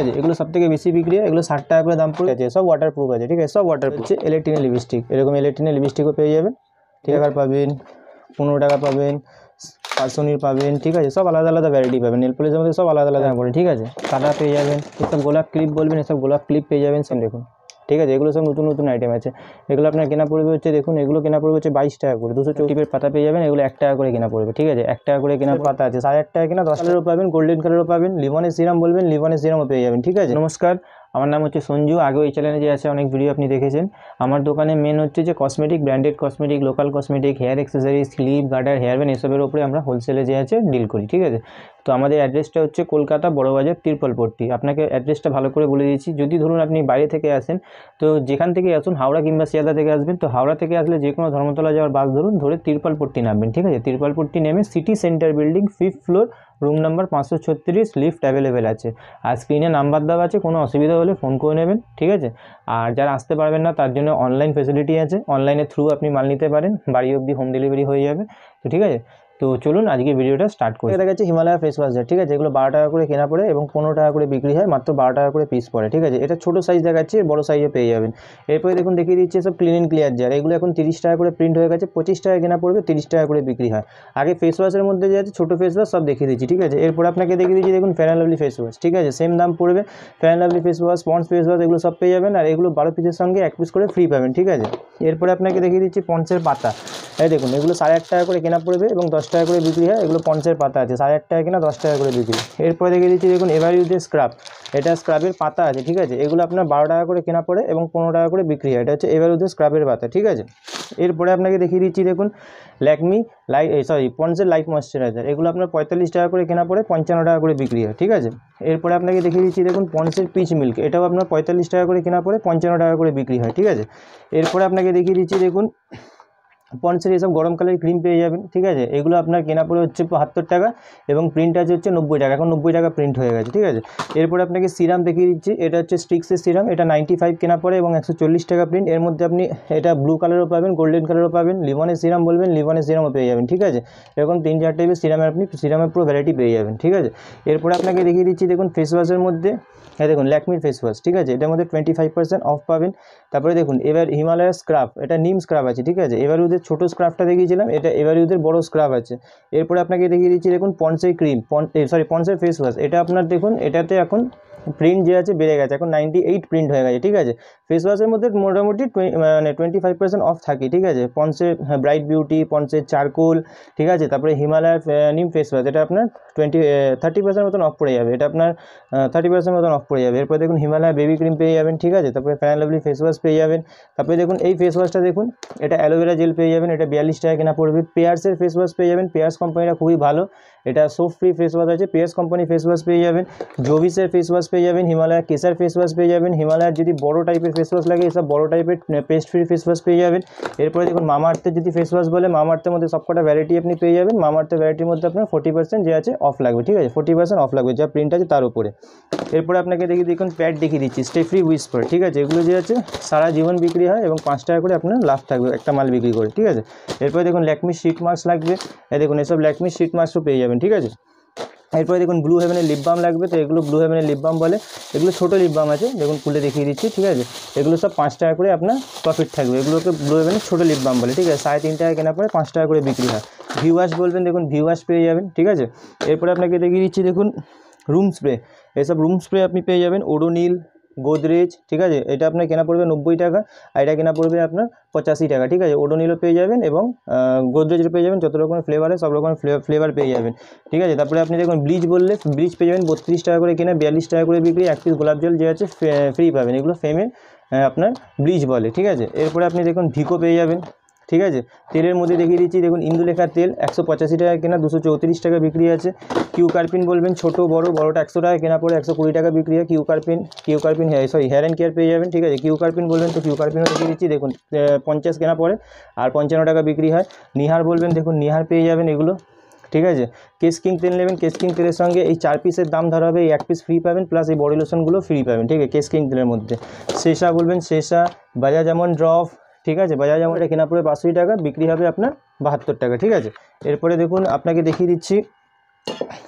আছে, এগুলো সবথেকে বেশি বিক্রি হয়, এগুলো 60 টাকা করে দাম পড়ে আছে, সব ওয়াটারপ্রুফ আছে, ঠিক আছে, সব ওয়াটারপ্রুফ। হচ্ছে ইলেকট্রিনের লিপস্টিক, এরকম ইলেকট্রিনের লিপস্টিকও পেয়ে যাবেন, ঠিক আছে, পাবেন 15 টাকা পাবেন, পার্সোনির পাবেন, ঠিক আছে, সব আলাদা আলাদা ভ্যারাইটি পাবেন, নেল পলিশের মধ্যে সব আলাদা আলাদা পড়ে, ঠিক আছে, কাটা পেয়ে যাবেন, এসব গোলাপ ক্লিপ বলবেন, এসব গোলাপ ক্লিপ পেয়ে যাবেন, সেম দেখুন, ঠিক আছে, এগুলো সব নতুন নতুন আইটেম আছে, এগুলো আপনার কেনা পড়বে হচ্ছে, দেখুন এগুলো কেনা পড়বে হচ্ছে 22 টাকা করে, 200 টিপের পাতা পেয়ে যাবেন, এগুলো 1 টাকা করে কেনা পড়বে, ঠিক আছে, 1 টাকা করে কেনা পাতা আছে, 8.5 টাকা কেনা, 10 কালারও পাবেন, গোল্ডেন কালারও পাবেন, লিমনের সিরাম বলবেন, লিমনের সিরামও পেয়ে যাবেন, ঠিক আছে। নমস্কার, আমার নাম হচ্ছে সঞ্জু, আগেও এই চ্যানেলে যে আছে অনেক ভিডিও আপনি দেখেছেন। আমার দোকানে মেন হচ্ছে যে cosmetic, branded cosmetic, local cosmetic, hair accessories, clip, garter, hair band, এসবের উপরে আমরা হোলসেলে যে আছে ডিল করি, ঠিক আছে। তো আমাদের অ্যাড্রেসটা হচ্ছে কলকাতা বড়বাজার তিরপলপট্টি। আপনাকে অ্যাড্রেসটা ভালো করে বলে দিয়েছি। যদি ধরুন আপনি বাইরে থেকে আসেন, তো যেখান থেকে আসুন, হাওড়া কিংবা শিয়ালদা থেকে আসবেন, তো হাওড়া থেকে আসলে যে কোনো ধর্মতলা যাওয়ার বাস ধরুন, ধরে তিরপলপট্টি নামবেন, ঠিক আছে। তিরপলপট্টি নেমে city centre building 5th floor, room number 536, lift available আছে, আর স্ক্রিনে নাম্বার দেওয়া আছে, কোনো অসুবিধা হলে ফোন করে নেবেন, ঠিক আছে। আর যারা আসতে পারবেন না তার জন্য অনলাইন ফেসিলিটি আছে, অনলাইনের থ্রু আপনি মাল নিতে পারেন, বাড়ি অবধি হোম ডেলিভারি হয়ে যাবে, তো ঠিক আছে। তো চলুন আজকে ভিডিওটা স্টার্ট করি। দেখা যাচ্ছে হিমালয়া ফেস ওয়াশ, ঠিক আছে, এগুলো 12 টাকা করে কেনা পড়ে এবং 15 টাকা করে বিক্রি হয়, মাত্র 12 টাকা করে পিস পড়ে, ঠিক আছে। এটা ছোটো সাইজ দেখাচ্ছে, বড় সাইজে পেয়ে যাবেন। এরপরে দেখুন দেখিয়ে দিচ্ছে সব ক্লিন অ্যান্ড ক্লিয়ার জার, এগুলো এখন 30 টাকা করে প্রিন্ট হয়ে গেছে, 25 টাকা কেনা পড়বে, 30 টাকা করে বিক্রি হয়। আগে ফেস ওয়াশের মধ্যে যে আছে ছোটো ফেস ওয়াশ সব দেখিয়ে দিচ্ছি, ঠিক আছে। এরপর আপনাকে দেখিয়ে দিচ্ছি, দেখুন fair and lovely face wash, ঠিক আছে, সেম দাম পড়বে। Fair and lovely face wash, Pond's face wash, এগুলো সব পেয়ে যাবেন, আর এগুলো 12 পিসের সঙ্গে 1 পিস করে ফ্রি পাবেন, ঠিক আছে। এরপরে আপনাকে দেখিয়ে দিচ্ছি পন্ডসের পাতা, এই দেখুন এগুলো 8.5 টাকা করে কেনা পড়বে এবং 10 টাকা করে বিক্রি হয়, এগুলো পন্ডসের পাতা আছে, 8.5 টাকা কেনা, 10 টাকা করে বিক্রি। এরপরে দেখিয়ে দিচ্ছি, দেখুন এভার ইউজের স্ক্রাব, এটা স্ক্রাবের পাতা আছে, ঠিক আছে, এগুলো আপনার 12 টাকা করে কেনা পড়ে এবং 15 টাকা করে বিক্রি হয়, এটা হচ্ছে এভার ইউজের স্ক্রাবের পাতা, ঠিক আছে। এরপরে আপনাকে দেখিয়ে দিচ্ছি, দেখুন ল্যাকমি পন্ডসের লাইফ ময়েশ্চারাইজার, এগুলো আপনার 45 টাকা করে কেনা পড়ে, 55 টাকা করে বিক্রি হয়, ঠিক আছে। এরপরে আপনাকে দেখিয়ে দিচ্ছি, দেখুন পন্ডসের পিচ মিল্ক, এটাও আপনার 45 টাকা করে কেনা পড়ে, 55 টাকা করে বিক্রি হয়, ঠিক আছে। এরপরে আপনাকে দেখিয়ে দিচ্ছি, দেখুন পন্ডসের এসব গরমকালের ক্রিম পেয়ে যাবেন, ঠিক আছে, এগুলো আপনার কেনা পড়ে হচ্ছে 72 টাকা এবং প্রিন্ট আছে হচ্ছে 90 টাকা, এখন 90 টাকা প্রিন্ট হয়ে গেছে, ঠিক আছে। এরপরে আপনাকে সিরাম দেখিয়ে দিচ্ছি, এটা হচ্ছে স্টিক্সের সিরাম, এটা 95 কেনা পড়ে এবং 140 টাকা প্রিন্ট। এর মধ্যে আপনি এটা ব্লু কালারও পাবেন, গোল্ডেন কালারও পাবেন, লিমনের সিরাম বলবেন, লিমনের সিরামও পেয়ে যাবেন, ঠিক আছে। এরকম 3-4 টাইপের সিরামের পুরো ভ্যারাইটি পেয়ে যাবেন, ঠিক আছে। এরপরে আপনাকে দেখিয়ে দিচ্ছি, দেখুন ফেস ওয়াশের মধ্যে, হ্যাঁ দেখুন ল্যাকমির ফেস ওয়াশ, ঠিক আছে, এটার মধ্যে 25% অফ পাবেন। তারপরে দেখুন এবার হিমালয়া স্ক্রাব, এটা নিম স্ক্রাব আছে, ঠিক আছে, এবার ওদের ছোটো স্ক্রাবটা দেখিয়েছিলাম, এটা এবার ওদের বড় স্ক্রাব আছে। এরপরে আপনাকে দেখিয়ে দিচ্ছি, দেখুন পন্ডসের ক্রিম, পন্ডসের ফেস ওয়াশ, এটা আপনার দেখুন এটাতে এখন প্রিন্ট যে আছে বেড়ে গেছে, এখন 98 প্রিন্ট হয়ে গেছে, ঠিক আছে। ফেস ওয়াশের মধ্যে মোটামুটি 25% অফ থাকে, ঠিক আছে। পন্ডসের ব্রাইট বিউটি, পন্ডসের চারকোল, ঠিক আছে, তারপরে হিমালয়ার নিম ফেস ওয়াশ, এটা আপনার 30% মতন অফ পড়ে যাবে, এটা আপনার 30% মতন অফ পড়ে যাবে। এরপর দেখুন হিমালয়া বেবি ক্রিম পেয়ে যাবেন, ঠিক আছে, তারপরে fair and lovely face wash পেয়ে যাবেন। তারপরে দেখুন এই ফেস ওয়াশটা দেখুন, এটা অ্যালোভেরা জেল পেয়ে যাবেন, এটা 42 টাকা কেনা পড়বে। পেয়ার্সের ফেস ওয়াশ পেয়ে যাবেন, পেয়ার্স কোম্পানিটা খুবই ভালো, এটা সোপ ফ্রি ফেস ওয়াশ আছে, পেয়ার্স কোম্পানি ফেস ওয়াশ পেয়ে যাবেন। জোভিসের ফেস ওয়াশ পেয়ে যাবেন, হিমালয়া কেসার ফেস ওয়াশ পেয়ে যাবেন, হিমালয়ার যদি বড় টাইপের ফেস ওয়াশ লাগে এসব বড় টাইপের পেস্ট ফ্রি ফেস ওয়াশ পেয়ে যাবেন। এরপরে দেখুন মামাআর্থের যদি ফেস ওয়াশ বলে, মামাআর্থের মধ্যে সবকটা ভ্যারাইটি আপনি পেয়ে যাবেন। মামাআর্থের ভ্যারাইটির মধ্যে আপনার 40% যে আছে অফ লাগবে, ঠিক আছে, 40% অফ লাগবে, যা প্রিন্ট আছে তার উপরে। এরপরে আপনাকে দেখুন প্যাড দেখিয়ে দিচ্ছি, স্টে ফ্রি উইসপার, ঠিক আছে, এগুলো যে আছে সারা জীবন বিক্রি হয় এবং 5 টাকা করে আপনার লাভ থাকবে একটা মাল বিক্রি করে, ঠিক আছে। এরপরে দেখুন ল্যাকমি শিট মাস্ক লাগবে, দেখুন এসব ল্যাকমি শিট মাস্কও পেয়ে যাবেন, ঠিক আছে। এরপরে দেখুন ব্লু হেভেনের লিপ বাম লাগবে, তো এগুলো ব্লু হেভেনের লিপ বাম বলে, এগুলো ছোটো লিপ বাম আছে, দেখুন খুলে দেখিয়ে দিচ্ছি, ঠিক আছে, এগুলো সব 5 টাকা করে আপনার প্রফিট থাকবে, এগুলোকে ব্লু হেভেনের ছোটো লিপ বাম বলে, ঠিক আছে, 3.5 টাকা কেনা পরে 5 টাকা করে বিক্রি হয়। ভি ওয়াশ বলবেন, দেখুন ভি ওয়াশ পেয়ে যাবেন, ঠিক আছে। এরপরে আপনাকে দেখিয়ে দিচ্ছি, দেখুন রুম স্প্রে, এসব রুম স্প্রে আপনি পেয়ে যাবেন, ওডোনিল, গোদরেজ, ঠিক আছে, এটা আপনার কেনা পড়বে 90 টাকা, আর এটা কেনা পড়বে আপনার 85 টাকা, ঠিক আছে। ওডোনিলও পেয়ে যাবেন এবং গোদরেজও পেয়ে যাবেন, যত রকমের ফ্লেভারে সব রকমের ফ্লেভার পেয়ে যাবেন, ঠিক আছে। তারপরে আপনি দেখুন ব্লিচ বললে, ব্লিচ পেয়ে যাবেন 32 টাকা করে কেনা, 42 টাকা করে বিক্রি, 1 পিস গোলাপ জল যে আছে ফ্রি পাবেন, এগুলো ফেমের আপনার ব্লিচ বলে, ঠিক আছে। এরপরে আপনি দেখুন ভিকো পেয়ে যাবেন, ঠিক আছে। তেলের মধ্যে দেখিয়ে দিচ্ছি, দেখুন ইন্দুলেখার তেল 185 টাকা কেনা, 234 টাকা বিক্রি আছে। কিউকার্পিন বলবেন ছোটো বড়োটা 100 টাকা কেনা পড়ে 120 টাকা বিক্রি হয়। কিউকার্পিন হেয়ার অ্যান্ড কেয়ার পেয়ে যাবেন, ঠিক আছে। কিউকার্পিন বলবেন, তো কিউকার্পিনও দেখিয়ে দিচ্ছি, দেখুন 50 কেনা পড়ে আর 55 টাকা বিক্রি হয়। নিহার বলবেন, দেখুন নিহার পেয়ে যাবেন এগুলো, ঠিক আছে। কেস কিং তেল নেবেন, কেস কিং তেলের সঙ্গে এই 4 পিসের দাম ধরা হবে, এই 1 পিস ফ্রি পাবেন, প্লাস এই বডি লোশনগুলো ফ্রি পাবেন, ঠিক আছে, কেস কিং তেলের মধ্যে। শেষা বলবেন, শেষা, বাজাজ আমন্ড ড্রপ, ঠিক আছে, বাজাজ আমন্ড এটা কেনা পড়ে 82 টাকা, বিক্রি হবে আপনার 72 টাকা, ঠিক আছে। এরপরে দেখুন আপনাকে দেখিয়ে দিচ্ছি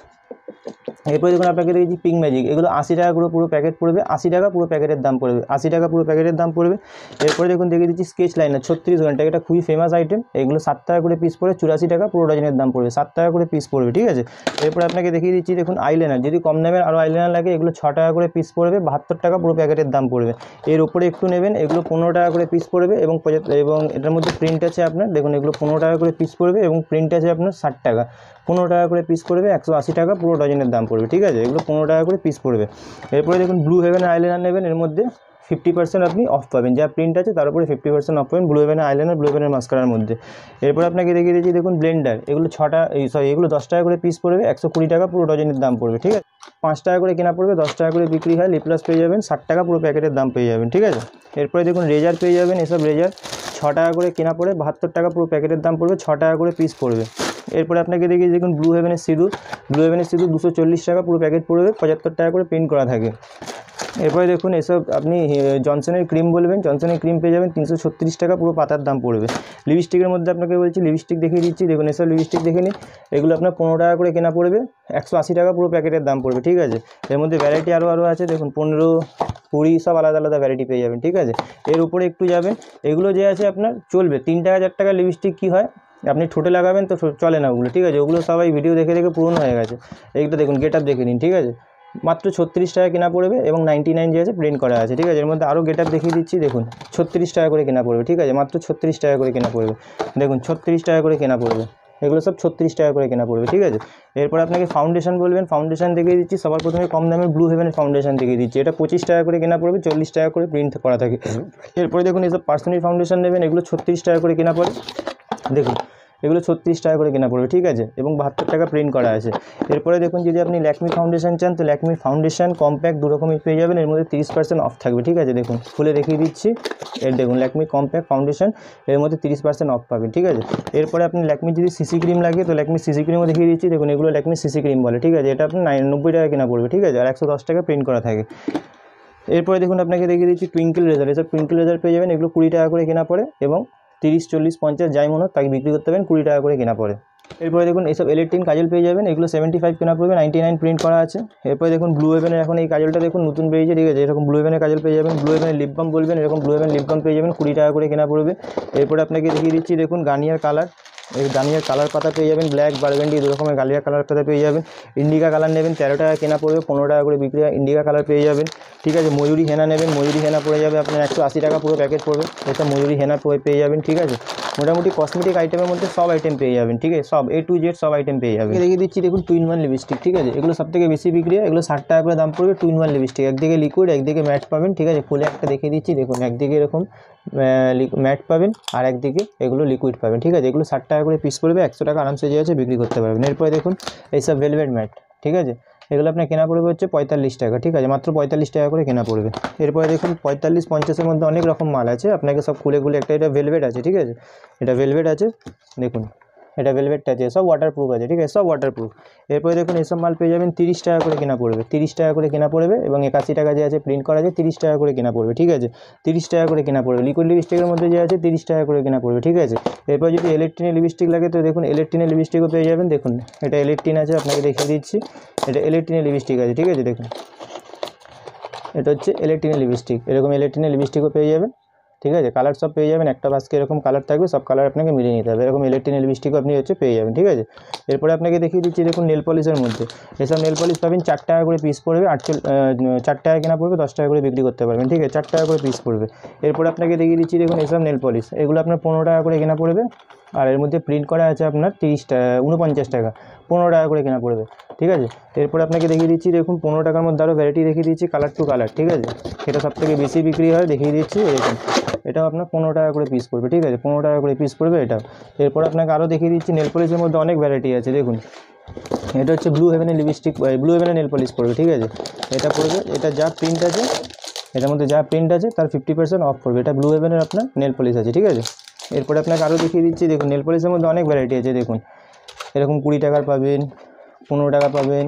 এরপরে দেখুন আপনাকে দেখেছি পিঙ্ক ম্যাজিক, এগুলো 80 টাকা করে পুরো প্যাকেট পড়বে, 80 টাকা পুরো প্যাকেটের দাম পড়বে, 80 টাকা পুরো প্যাকেটের দাম পড়বে। এরপরে দেখুন দেখিয়ে দিচ্ছি স্কেচ লাইনার 36 ঘন্টা, এটা খুবই ফেমাস আইটেম, এগুলো 7 টাকা করে পিস পড়ে, 84 টাকা পুরো ডজনের দাম পড়বে, 7 টাকা করে পিস পড়বে, ঠিক আছে। এরপরে আপনাকে দেখিয়ে দিচ্ছি দেখুন আইলাইনার, যদি কম দামের আরও আইলাইনার লাগে এগুলো 6 টাকা করে পিস পড়বে, 72 টাকা পুরো প্যাকেটের দাম পড়বে। এর উপরে একটু নেবেন, এগুলো 15 টাকা করে পিস পড়বে এবং এটার মধ্যে প্রিন্ট আছে আপনার, দেখুন এগুলো 15 টাকা করে পিস পড়বে এবং প্রিন্ট আছে আপনার 60 টাকা, 15 টাকা করে পিস পড়বে, 180 টাকা পুরো ডজনের দাম পড়বে, ঠিক আছে। এগুলো 15 টাকা করে পিস পড়বে। এরপরে দেখুন ব্লু হেভেনের আইলাইনার নেবেন, এর মধ্যে 50% আপনি অফ পাবেন, যা প্রিন্ট আছে তার উপরে 50% অফ পাবেন ব্লু হেভেনের আইলাইনার, ব্লু হেভেনের মাস্কারার মধ্যে। এরপর আপনাকে দেখিয়ে দিচ্ছি দেখুন ব্লেন্ডার, এগুলো এগুলো 10 টাকা করে পিস পড়বে, 120 টাকা পুরো ডজনের দাম পড়বে, ঠিক আছে। 5 টাকা করে কেনা পড়বে, 10 টাকা করে বিক্রি হয়, লিপ্লাস পেয়ে যাবেন 60 টাকা পুরো প্যাকেটের দাম পেয়ে যাবেন, ঠিক আছে। এরপরে দেখুন রেজার পেয়ে যাবেন, এসব রেজার 6 টাকা করে কেনা পড়ে, 72 টাকা পুরো প্যাকেটের দাম পড়বে, 6 টাকা করে পিস পড়বে। এরপরে আপনাকে দেখিয়ে দেখুন ব্লু হেভেনের সিঁদুর, 240 টাকা পুরো প্যাকেট পড়বে, 75 টাকা করে প্রিন্ট করা থাকে। এরপরে দেখুন এসব আপনি জনসনের ক্রিম বলবেন, জনসনের ক্রিম পেয়ে যাবেন 336 টাকা পুরো পাতার দাম পড়বে। লিপস্টিকের মধ্যে আপনাকে বলছি লিপস্টিক দেখিয়ে দিচ্ছি, দেখুন এসব লিপস্টিক দেখে নিন, এগুলো আপনার 15 টাকা করে কেনা পড়বে, 180 টাকা পুরো প্যাকেটের দাম পড়বে, ঠিক আছে। এর মধ্যে ভ্যারাইটি আরও আছে, দেখুন 15, 20 সব আলাদা আলাদা ভ্যারাইটি পেয়ে যাবেন, ঠিক আছে। এর উপরে একটু যাবেন, এগুলো যে আছে আপনার চলবে 3 টাকা 4 টাকা লিপস্টিক কী হয় আপনি ঠোঁটে লাগাবেন তো চলে না ওগুলো, ঠিক আছে, ওগুলো সবাই ভিডিও দেখে দেখে পুরনো হয়ে গেছে। এইটা দেখুন গেট আপ দেখে নিন, ঠিক আছে, মাত্র 36 টাকা কেনা পড়বে এবং 99 যে আছে প্রিন্ট করা আছে, ঠিক আছে। এর মধ্যে আরও গেট আপ দেখিয়ে দিচ্ছি, দেখুন 36 টাকা করে কেনা পড়বে, ঠিক আছে, মাত্র 36 টাকা করে কেনা পড়বে, দেখুন 36 টাকা করে কেনা পড়বে, এগুলো সব 36 টাকা করে কেনা পড়বে, ঠিক আছে। এরপর আপনাকে ফাউন্ডেশন বলবেন, ফাউন্ডেশন দেখিয়ে দিচ্ছি, সবার প্রথমে কম দামে ব্লু হেভেনের ফাউন্ডেশন দেখিয়ে দিচ্ছি, এটা 25 টাকা করে কেনা পড়বে, 40 টাকা করে প্রিন্ট করা থাকে। এরপরে দেখুন এসব পার্সোনাল ফাউন্ডেশন নেবেন, এগুলো 36 টাকা করে কেনা পড়ে, দেখুন এগুলো 36 টাকা করে কেনা পড়বে, ঠিক আছে, এবং 72 টাকা প্রিন্ট করা আছে। এরপরে দেখুন যদি আপনি ল্যাকমি ফাউন্ডেশন চান তো ল্যাকমি ফাউন্ডেশন কম্প্যাক্ট দু রকমই পেয়ে যাবেন, এর মধ্যে 30% অফ থাকবে, ঠিক আছে, দেখুন খুলে দেখিয়ে দিচ্ছি, এর দেখুন ল্যাকমি কম্প্যাক্ট ফাউন্ডেশন, এর মধ্যে 30% অফ পাবেন, ঠিক আছে। এরপরে আপনি ল্যাকমি যদি সিসি ক্রিম লাগে তো ল্যাকমি সিসি ক্রিমও দেখিয়ে দিচ্ছি, দেখুন এগুলো ল্যাকমি সিসি ক্রিম বলে, ঠিক আছে, এটা আপনার 90 টাকা কেনা পড়বে, ঠিক আছে, আর 110 টাকা প্রিন্ট করা থাকে। এরপরে দেখুন আপনাকে দেখিয়ে দিচ্ছি টুইঙ্কেল রেজার, এসব টুইঙ্কেল রেজার পেয়ে যাবেন, এগুলো 20 টাকা করে কেনা পড়ে এবং 30, 40, 50 যাই মনে হয় তাকে বিক্রি করতে পারেন 20 টাকা করে কেনা পড়ে। এরপরে দেখুন এইসব ইলেকট্রিক কাজল পেয়ে যাবেন, এগুলো 75 কেনা পড়বে, 99 প্রিন্ট করা আছে। এরপরে দেখুন ব্লু হেভেনের এখন এই কাজলটা দেখুন নতুন পেয়েছে, ঠিক আছে, এরকম ব্লু হেভেনের কাজল পেয়ে যাবেন। ব্লু হেভেনের লিপ বাম বলবেন, এরকম ব্লু হেভেন লিপ বাম পেয়ে যাবেন, 20 টাকা করে কেনা পড়বে। এরপরে আপনাকে দেখিয়ে দিচ্ছি দেখুন গার্নিয়ার কালার, এই গার্নিয়ার কালার পাতা পেয়ে যাবেন, ব্ল্যাক বার্গান্ডি দু রকমের গার্নিয়ার কালার পাতা পেয়ে যাবেন। ইন্ডিকা কালার নেবেন 13 টাকা কেনা পড়বে, 15 টাকা করে বিক্রি হয়, ইন্ডিকা কালার পেয়ে যাবেন, ঠিক আছে। ময়ূরী হেনা নেবেন, ময়ূরী হেনা পড়ে যাবে আপনার 180 টাকা পুরো প্যাকেট পড়বে, এটা ময়ূরী হেনা পেয়ে যাবেন, ঠিক আছে। মোটামুটি কসমেটিক আইটেমের মধ্যে সব আইটেম পেয়ে যাবেন, ঠিক আছে, সব A to Z সব আইটেম পেয়ে যাবেন। দেখিয়ে দিচ্ছি দেখুন 2-in-1 লিপস্টিক, ঠিক আছে, এগুলো সবথেকে বেশি বিক্রি হয়, এগুলো 60 টাকা করে দাম পড়বে। 2-in-1 লিপস্টিক, একদিকে লিকুইড একদিকে ম্যাট পাবেন, ঠিক আছে, খুলে একটা দেখিয়ে দিচ্ছি, দেখুন একদিকে এরকম ম্যাট পাবেন আর একদিকে এগুলো লিকুইড পাবেন, ঠিক আছে, এগুলো 60 টাকা করে পিস পড়বে, 100 টাকা আরামসে যে আছে বিক্রি করতে পারবেন। এরপরে দেখুন এইসব ভেলভেট ম্যাট, ঠিক আছে, এগুলো আপনার কেনা পড়বে হচ্ছে 45 টাকা, ঠিক আছে, মাত্র 45 টাকা করে কেনা পড়বে। এরপরে দেখুন 45-50-এর মধ্যে অনেক রকম মাল আছে, আপনাকে সব খুলে একটা এটা ভেলভেট আছে, ঠিক আছে, এটা ভেলভেট আছে, দেখুন এটা ভেলভেটটা আছে, সব ওয়াটারপ্রুফ আছে, ঠিক আছে, সব ওয়াটারপ্রুফ। এরপরে দেখুন এইসব মাল পেয়ে যাবেন 30 টাকা করে কেনা পড়বে, 30 টাকা করে কেনা পড়বে এবং 81 টাকা যে আছে প্রিন্ট করা আছে 30 টাকা করে কেনা পড়বে, ঠিক আছে, 30 টাকা করে কেনা পড়বে। লিকুইড লিপস্টিকের মধ্যে যে আছে 30 টাকা করে কেনা পড়বে, ঠিক আছে। এরপর যদি ইলেকট্রিনের লিপস্টিক লাগে তো দেখুন ইলেকট্রিনের লিপস্টিকও পেয়ে যাবেন, দেখুন এটা ইলেকট্রিন আছে, আপনাকে দেখিয়ে দিচ্ছি, এটা ইলেকট্রিনের লিপস্টিক আছে, ঠিক আছে, দেখুন এটা হচ্ছে ইলেকট্রিনের লিপস্টিক, এরকম ইলেকট্রিনের লিপস্টিকও পেয়ে যাবেন, ঠিক আছে, কালার সব পেয়ে যাবেন, একটা বাস্কে এরকম কালার থাকবে, সব কালার আপনাকে মিলিয়ে নিতে হবে, এরকম ইলেকট্রিনের লিপস্টিকও আপনি হচ্ছে পেয়ে যাবেন, ঠিক আছে। এরপরে আপনাকে দেখিয়ে দিচ্ছি দেখুন নেল পলিশের মধ্যে, এসব নেল পলিশ পাবেন 4 টাকা করে পিস পড়বে, 4 টাকা কেনা পড়বে, 10 টাকা করে বিক্রি করতে পারবেন, ঠিক আছে, 4 টাকা করে পিস পড়বে। এরপরে আপনাকে দেখিয়ে দিচ্ছি দেখুন এসব নেল পলিশ, এগুলো আপনার 15 টাকা করে কেনা পড়বে আর এর মধ্যে প্রিন্ট করা আছে আপনার 49 টাকা, 15 টাকা করে কেনা পড়বে, ঠিক আছে। এরপরে আপনাকে দেখিয়ে দিচ্ছি দেখুন 15 টাকার মধ্যে আরও ভ্যারাইটি দেখিয়ে দিচ্ছি, কালার টু কালার, ঠিক আছে, এটা সবথেকে বেশি বিক্রি হয়, দেখিয়ে দিচ্ছি এরকম, এটাও আপনার 15 টাকা করে পিস পড়বে, ঠিক আছে, 15 টাকা করে পিস পড়বে এটাও। এরপর আপনাকে আরও দেখিয়ে দিচ্ছি নেল পলিশের মধ্যে অনেক ভ্যারাইটি আছে, দেখুন এটা হচ্ছে ব্লু হেভেনের লিপস্টিক, ব্লু হেভেনের নেল পলিশ পড়বে, ঠিক আছে, এটা পড়বে, এটা যা প্রিন্ট আছে এটার মধ্যে যা প্রিন্ট আছে তার 50% অফ পড়বে, এটা ব্লু হেভেনের আপনার নেল পলিশ আছে, ঠিক আছে। এরপরে আপনাকে আরও দেখিয়ে দিচ্ছি দেখুন নেল পলিশের মধ্যে অনেক ভ্যারাইটি আছে, দেখুন এরকম 20 টাকার পাবেন, 15 টাকা পাবেন,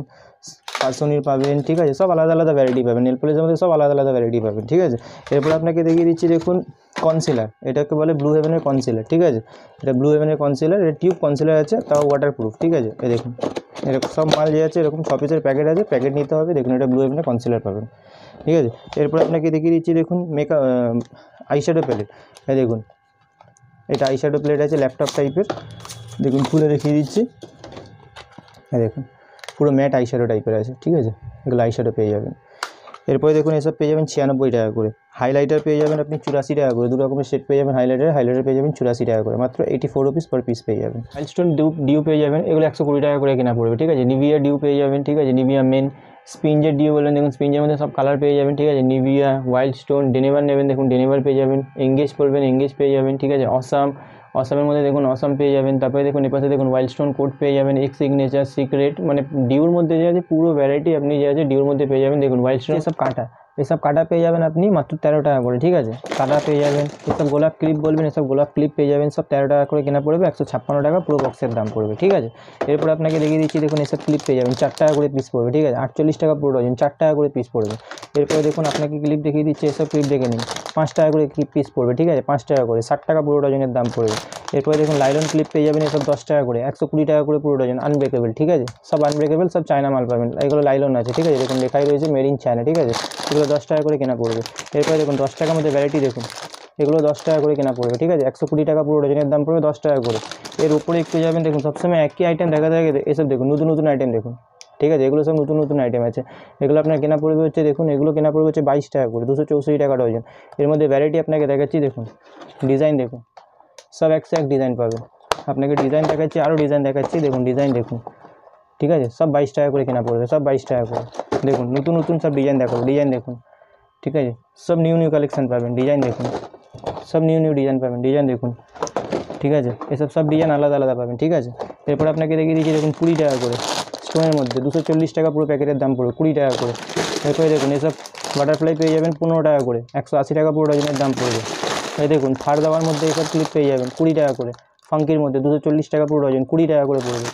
পার্সোনির পাবেন, ঠিক আছে, সব আলাদা আলাদা ভ্যারাইটি পাবেন, নেল পলিশের মধ্যে সব আলাদা আলাদা ভ্যারাইটি পাবেন, ঠিক আছে। এরপর আপনাকে দেখিয়ে দিচ্ছি দেখুন কনসিলার, এটাকে বলে ব্লু হেভেনের কনসিলার, ঠিক আছে, এটা ব্লু হেভেনের কনসিলার, এটা টিউব কনসিলার আছে, তাও ওয়াটারপ্রুফ, ঠিক আছে, এই দেখুন এরকম সব মাল যে আছে এরকম 6 পিসের প্যাকেট আছে, প্যাকেট নিতে হবে। দেখুন এটা ব্লু হেভেনের কনসিলার পাবেন, ঠিক আছে। এরপর আপনাকে দেখিয়ে দিচ্ছি দেখুন মেকআপ আইশ্যাডো প্যালেট। এই দেখুন এটা আইশ্যাডো প্যালেট আছে ল্যাপটপ টাইপের, দেখুন খুলে দেখিয়ে দিচ্ছি। হ্যাঁ দেখুন পুরো ম্যাট আইশ্যাডো টাইপের আছে, ঠিক আছে। এগুলো আইশ্যাডো পেয়ে যাবেন। এরপরে দেখুন এসব পেয়ে যাবেন 96 টাকা করে। হাইলাইটার পেয়ে যাবেন আপনি 84 টাকা করে, দু রকমের সেট পেয়ে যাবেন। হাইলাইটার পেয়ে যাবেন 84 টাকা করে, মাত্র 84 রুপিস পার পিস পেয়ে যাবেন। মাইলস্টোন ডিউ পেয়ে যাবেন, এগুলো 120 টাকা করে কেনা পড়বে, ঠিক আছে। নিভিয়া ডিউ পেয়ে যাবেন, ঠিক আছে। নিভিয়া মেন স্পিঞ্জের ডিউ বলবেন, দেখুন স্পিঞ্জের মধ্যে সব কালার পেয়ে যাবেন, ঠিক আছে। নিভিয়া ওয়াইল্ডস্টোন ডেনেভার নেবেন, দেখুন ডেনেভার পেয়ে যাবেন। এঙ্গেজ বলবেন এঙ্গেজ পেয়ে যাবেন, ঠিক আছে। অসামের মধ্যে দেখুন অসাম পেয়ে যাবেন। তারপরে দেখুন এপাশে দেখুন ওয়াইল্ডস্টোন কোড পেয়ে যাবেন, এক্স সিগনেচার সিক্রেট, মানে ডিউর মধ্যে যে আছে পুরো ভ্যারাইটি আপনি যে আছে ডিউর মধ্যে পেয়ে যাবেন। দেখুন ওয়াইল্ডস্টোন সব কাটা, এসব কাটা পেয়ে যাবেন আপনি মাত্র 13 টাকা করে, ঠিক আছে। কাটা পেয়ে যাবেন। এসব গোলাপ ক্লিপ বলবেন, এসব গোলাপ ক্লিপ পেয়ে যাবেন, সব 13 টাকা করে কেনা পড়বে, 156 টাকা পুরো বক্সের দাম পড়বে, ঠিক আছে। এরপর আপনাকে দেখিয়ে দিচ্ছি দেখুন এসব ক্লিপ পেয়ে যাবেন 4 টাকা করে পিস পড়বে, ঠিক আছে। 48 টাকা পুরো ডজন, 4 টাকা করে পিস পড়বে। এরপরে দেখুন আপনাকে ক্লিপ দেখিয়ে দিচ্ছি, এসব ক্লিপ দেখে নিন 5 টাকা করে পিস পড়বে, ঠিক আছে। 5 টাকা করে 60 টাকা পুরো ডজনের দাম পড়বে। এরপরে দেখুন লাইলন ক্লিপ পেয়ে যাবেন, এসব 10 টাকা করে, 120 টাকা করে পুরো ডজন, আনব্রেকেবল, ঠিক আছে। সব আনব্রেকেবল, সব চায়না মাল পাবেন, এগুলো লাইলন আছে, ঠিক আছে। দেখুন লেখাই রয়েছে মেড ইন চায়না, ঠিক আছে। এগুলো 10 টাকা করে কেনা পড়বে। এরপরে দেখুন 10 টাকার মধ্যে ভ্যারাইটি দেখুন, এগুলো 10 টাকা করে কেনা পড়বে, ঠিক আছে। 120 টাকা পুরো ডজনের দাম পড়বে, 10 টাকা করে। এর উপরে একটু যাবেন, দেখুন সবসময় একই আইটেম দেখা থাকে, এসব দেখুন নতুন নতুন আইটেম দেখুন, ঠিক আছে। এগুলো সব নতুন নতুন আইটেম আছে, এগুলো আপনার কেনা পড়বে হচ্ছে দেখুন, এগুলো কেনা পড়বে হচ্ছে 22 টাকা করে, 264 টাকা ডজন। এর মধ্যে ভ্যারাইটি আপনাকে দেখাচ্ছি, দেখুন ডিজাইন দেখুন, সব একশো এক ডিজাইন পাবেন। আপনাকে ডিজাইন দেখাচ্ছি, আরও ডিজাইন দেখাচ্ছি, দেখুন ডিজাইন দেখুন, ঠিক আছে। সব 22 টাকা করে কেনা পড়বে, সব 22 টাকা করে। দেখুন নতুন নতুন সব ডিজাইন দেখাবো, ডিজাইন দেখুন, ঠিক আছে। সব নিউ নিউ কালেকশন পাবেন, ডিজাইন দেখুন, সব নিউ নিউ ডিজাইন পাবেন, ডিজাইন দেখুন, ঠিক আছে। এসব সব ডিজাইন আলাদা আলাদা পাবেন, ঠিক আছে। এরপর আপনাকে দেখিয়ে দিচ্ছি দেখুন 20 টাকা করে স্টোনের মধ্যে, 240 টাকা পুরো প্যাকেটের দাম পড়বে, 20 টাকা করে। এরপরে দেখুন এসব বাটারফ্লাই পেয়ে যাবেন 15 টাকা করে, 180 টাকা পুরো ডজনের দাম পড়বে। এই দেখুন ফার দেওয়ার মধ্যে এসব ক্লিপ পেয়ে যাবেন 20 টাকা করে, ফাঙ্কির মধ্যে 240 টাকা পুরো ডজন, 20 টাকা করে পড়বে।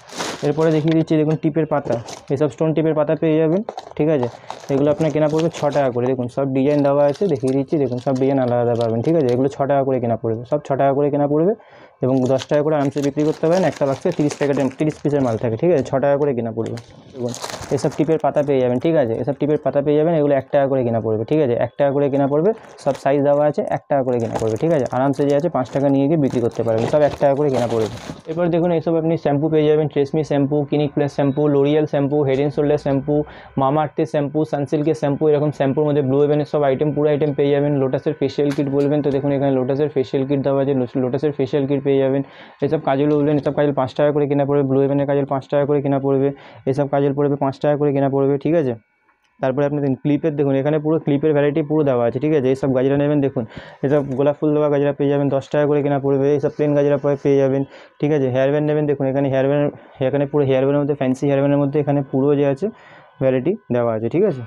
এরপরে দেখিয়ে দিচ্ছি দেখুন টিপের পাতা, এসব স্টোন টিপের পাতা পেয়ে যাবেন, ঠিক আছে। এগুলো আপনার কেনা পড়বে 6 টাকা করে। দেখুন সব ডিজাইন দেওয়া আছে, দেখিয়ে দিচ্ছি, দেখুন সব ডিজাইন আলাদা আলাদা পাবেন, ঠিক আছে। এগুলো 6 টাকা করে কেনা পড়বে, সব 6 টাকা করে কেনা পড়বে, এবং 10 টাকা করে আরামসে বিক্রি করতে পারেন। একটা বাক্সে 30 পিসের মাল থাকে, ঠিক আছে। 6 টাকা করে কেনা পড়বে। দেখুন এসব টিপের পাতা পেয়ে যাবেন, ঠিক আছে। এসব টিপের পাতা পেয়ে যাবেন, এগুলো 1 টাকা করে কেনা পড়বে, ঠিক আছে। 1 টাকা করে কেনা পড়বে, সব সাইজ দেওয়া আছে, 1 টাকা করে কেনা পড়বে, ঠিক আছে। আরামসে যে আছে 5 টাকা নিয়ে গিয়ে বিক্রি করতে পারবেন, সব 1 টাকা করে কেনা পড়বে। এরপর দেখুন এসব আপনি শ্যাম্পু পেয়ে যাবেন, TRESemmé shampoo, clinic plus shampoo, lauryl shampoo, head and shoulder shampoo, মামা আর্থের শ্যাম্পু, সানসিল্কের শ্যাম্পু, এরকম শ্যাম্পুর মধ্যে ব্লু হেভেনের সব আইটেম, পুরো আইটেম পেয়ে যাবেন। লোটাসের ফেশিয়াল কিট বলবেন, তো দেখুন এখানে লোটাসের ফেশিয়াল কিট দেওয়া আছে, লোটাসের ফেশিয়াল কিট পেয়ে যাবেন। এসব কাজলও বলবেন, এসব কাজল 5 টাকা করে কেনা পড়বে, ব্লু হেভেনের কাজল 5 টাকা করে কেনা পড়বে, এসব কাজল পড়বে 5 টাকা করে কেনা পড়বে, ঠিক আছে। তারপরে আপনি দেখুন ক্লিপের, দেখুন এখানে পুরো ক্লিপের ভ্যারাইটি পুরো দেওয়া আছে, ঠিক আছে। এইসব গাজরা নেবেন, দেখুন এসব গোলাপ ফুল দেওয়া গাজরা পেয়ে যাবেন, 10 টাকা করে কেনা পড়বে। এইসব প্লেন গাজরা পেয়ে যাবেন, ঠিক আছে। হেয়ার ব্যান্ড নেবেন, দেখুন এখানে হেয়ার ব্যান্ড, এখানে পুরো হেয়ার ব্যান্ডের মধ্যে ফ্যান্সি হেয়ার ব্যান্ডের মধ্যে এখানে পুরো যে আছে ভ্যারাইটি দেওয়া আছে, ঠিক আছে।